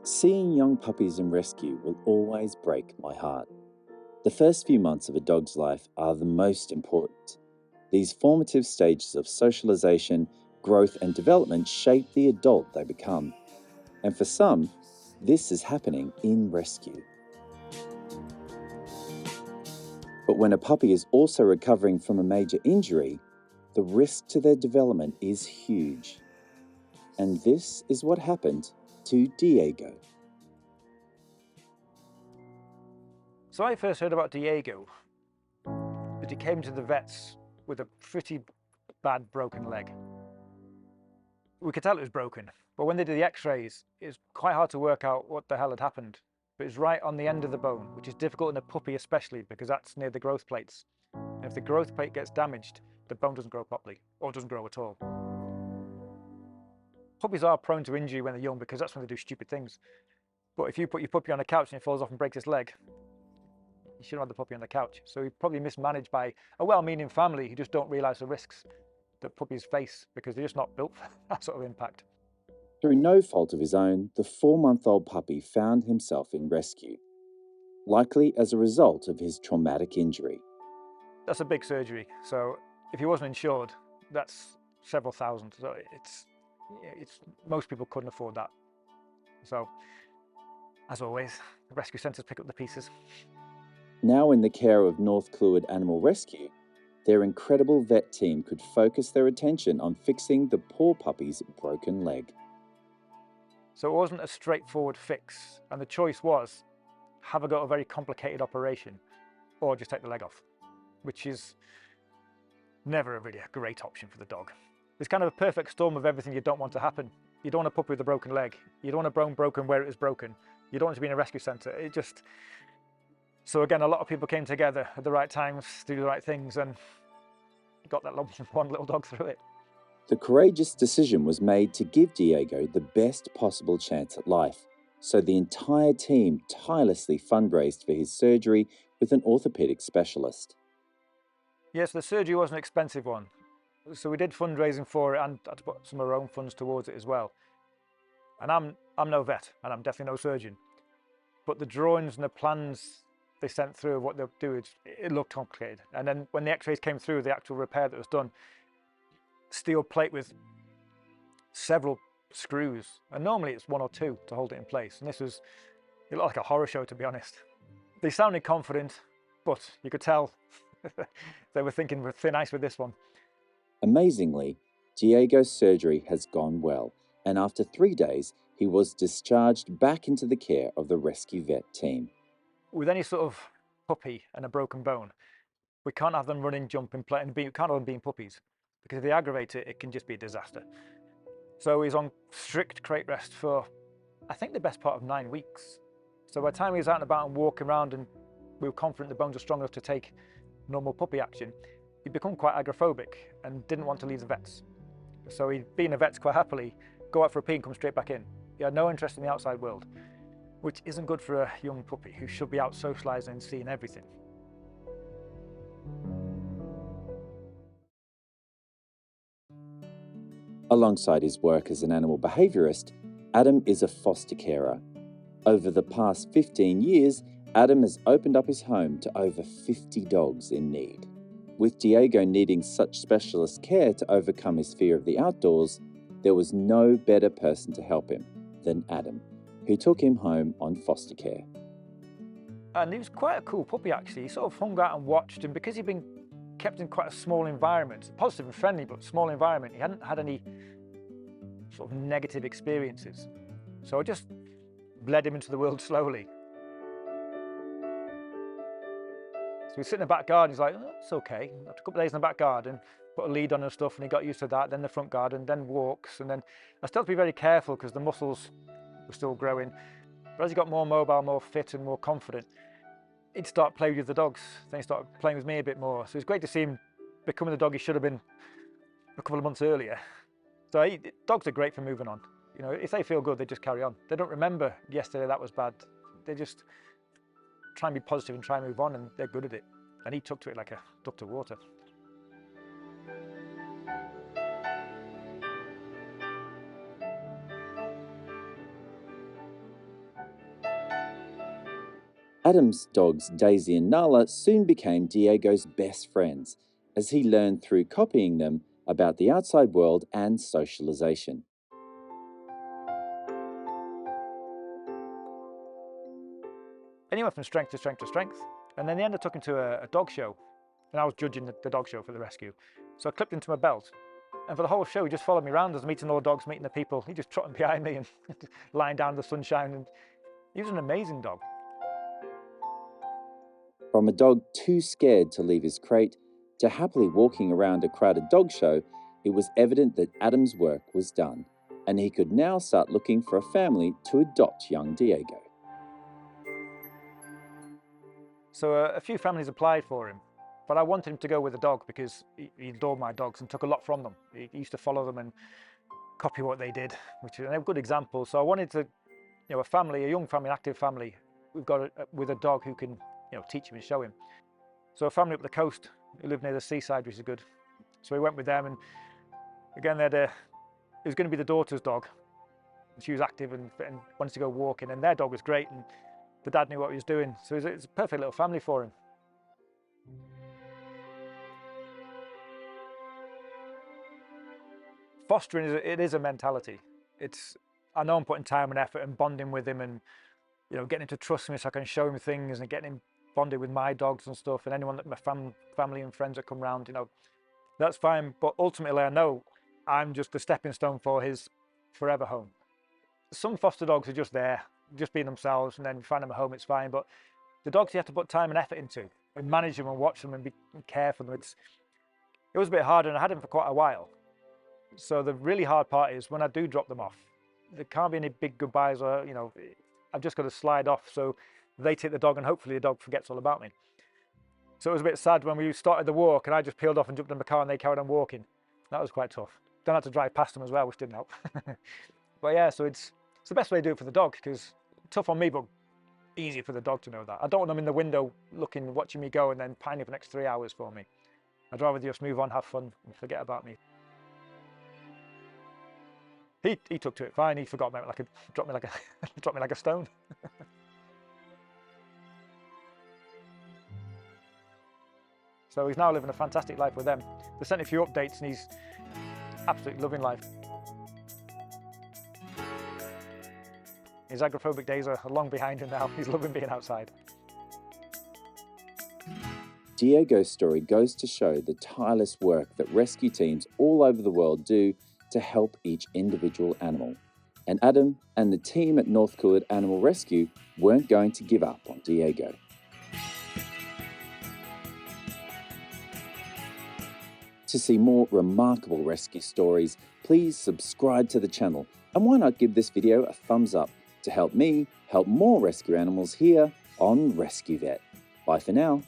Seeing young puppies in rescue will always break my heart. The first few months of a dog's life are the most important. These formative stages of socialization, growth, and development shape the adult they become. And for some, this is happening in rescue. But when a puppy is also recovering from a major injury, the risk to their development is huge. And this is what happened to Diago. So I first heard about Diago, but he came to the vets with a pretty bad broken leg. We could tell it was broken, but when they did the x-rays, it was quite hard to work out what the hell had happened. But it's right on the end of the bone, which is difficult in a puppy especially because that's near the growth plates. And if the growth plate gets damaged, the bone doesn't grow properly, or doesn't grow at all. Puppies are prone to injury when they're young because that's when they do stupid things. But if you put your puppy on a couch and it falls off and breaks its leg, you shouldn't have the puppy on the couch. So he's probably mismanaged by a well-meaning family who just don't realise the risks that puppies face because they're just not built for that sort of impact. Through no fault of his own, the 4-month-old puppy found himself in rescue, likely as a result of his traumatic injury. That's a big surgery. So if he wasn't insured, that's several thousand. So it's most people couldn't afford that. So as always, the rescue centres pick up the pieces. Now in the care of North Clwyd Animal Rescue, their incredible vet team could focus their attention on fixing the poor puppy's broken leg. So it wasn't a straightforward fix, and the choice was have a go at a very complicated operation or just take the leg off, which is never really a great option for the dog. It's kind of a perfect storm of everything you don't want to happen. You don't want a puppy with a broken leg. You don't want a bone broken where it was broken. You don't want to be in a rescue centre. So again, a lot of people came together at the right times to do the right things and got that one little dog through it. The courageous decision was made to give Diago the best possible chance at life, so the entire team tirelessly fundraised for his surgery with an orthopedic specialist. Yes, the surgery was an expensive one. So we did fundraising for it and had to put some of our own funds towards it as well. And I'm no vet, and I'm definitely no surgeon. But the drawings and the plans they sent through of what they'll do, it looked complicated. And then when the x-rays came through, the actual repair that was done, steel plate with several screws. And normally it's one or two to hold it in place. And it looked like a horror show, to be honest. They sounded confident, but you could tell they were thinking we're thin ice with this one. Amazingly, Diago's surgery has gone well, and after 3 days, he was discharged back into the care of the rescue vet team. With any sort of puppy and a broken bone, we can't have them running, jumping, playing, we can't have them being puppies, because if they aggravate it, it can just be a disaster. So he's on strict crate rest for, I think, the best part of 9 weeks. So by the time he was out and about and walking around and we were confident the bones were strong enough to take normal puppy action, he'd become quite agoraphobic and didn't want to leave the vets. So he'd be in the vets quite happily, go out for a pee and come straight back in. He had no interest in the outside world, which isn't good for a young puppy who should be out socialising and seeing everything. Alongside his work as an animal behaviourist, Adam is a foster carer. Over the past 15 years, Adam has opened up his home to over 50 dogs in need. With Diago needing such specialist care to overcome his fear of the outdoors, there was no better person to help him than Adam, who took him home on foster care. And he was quite a cool puppy, actually. He sort of hung out and watched, and because he'd been kept in quite a small environment, positive and friendly, but small environment, he hadn't had any sort of negative experiences. So I just led him into the world slowly. So we sit in the back garden, he's like, oh, it's okay. After a couple of days in the back garden, put a lead on and stuff, and he got used to that, then the front garden, then walks, and then I still have to be very careful because the muscles were still growing. But as he got more mobile, more fit and more confident, he'd start playing with the dogs. Then he started playing with me a bit more. So it's great to see him becoming the dog he should have been a couple of months earlier. So dogs are great for moving on. You know, if they feel good, they just carry on. They don't remember yesterday that was bad. They just try and be positive and try and move on, and they're good at it. And he took to it like a duck to water. Adam's dogs Daisy and Nala soon became Diego's best friends as he learned through copying them about the outside world and socialization. And he went from strength to strength to strength. And then they ended up took him to a dog show. And I was judging the dog show for the rescue. So I clipped into my belt. And for the whole show, he just followed me around. I was meeting all the dogs, meeting the people. He just trotted behind me and lying down in the sunshine. And he was an amazing dog. From a dog too scared to leave his crate to happily walking around a crowded dog show, it was evident that Adam's work was done, and he could now start looking for a family to adopt young Diego. So a few families applied for him, but I wanted him to go with a dog because he adored my dogs and took a lot from them. He used to follow them and copy what they did, which is a good example. So I wanted to, a family, a young family, an active family, we've got with a dog who can, teach him and show him. So a family up the coast who lived near the seaside, which is good. So we went with them, and again, it was going to be the daughter's dog. She was active and wanted to go walking, and their dog was great, and the dad knew what he was doing. So it's a perfect little family for him. Fostering is a mentality. I know I'm putting time and effort and bonding with him, and getting him to trust me so I can show him things, and getting him bonded with my dogs and stuff, and anyone that my family and friends that come round, that's fine. But ultimately, I know I'm just a stepping stone for his forever home. Some foster dogs are just there, just being themselves, and then you find them a home, it's fine. But the dogs you have to put time and effort into, and manage them and watch them and care for them. It was a bit harder, and I had him for quite a while. So the really hard part is when I do drop them off, there can't be any big goodbyes, or I've just got to slide off. So they take the dog, and hopefully the dog forgets all about me. So it was a bit sad when we started the walk and I just peeled off and jumped in the car and they carried on walking. That was quite tough. Then I had to drive past them as well, which didn't help. But yeah, so it's the best way to do it for the dog, because tough on me, but easy for the dog to know that. I don't want them in the window looking, watching me go and then pining for the next 3 hours for me. I'd rather just move on, have fun, and forget about me. He took to it fine. He forgot about it, dropped me like a stone. So he's now living a fantastic life with them. They sent a few updates and he's absolutely loving life. His agoraphobic days are long behind him now. He's loving being outside. Diego's story goes to show the tireless work that rescue teams all over the world do to help each individual animal. And Adam and the team at North Clwyd Animal Rescue weren't going to give up on Diego. To see more remarkable rescue stories, please subscribe to the channel, and why not give this video a thumbs up to help me help more rescue animals here on Rescue Vet. Bye for now.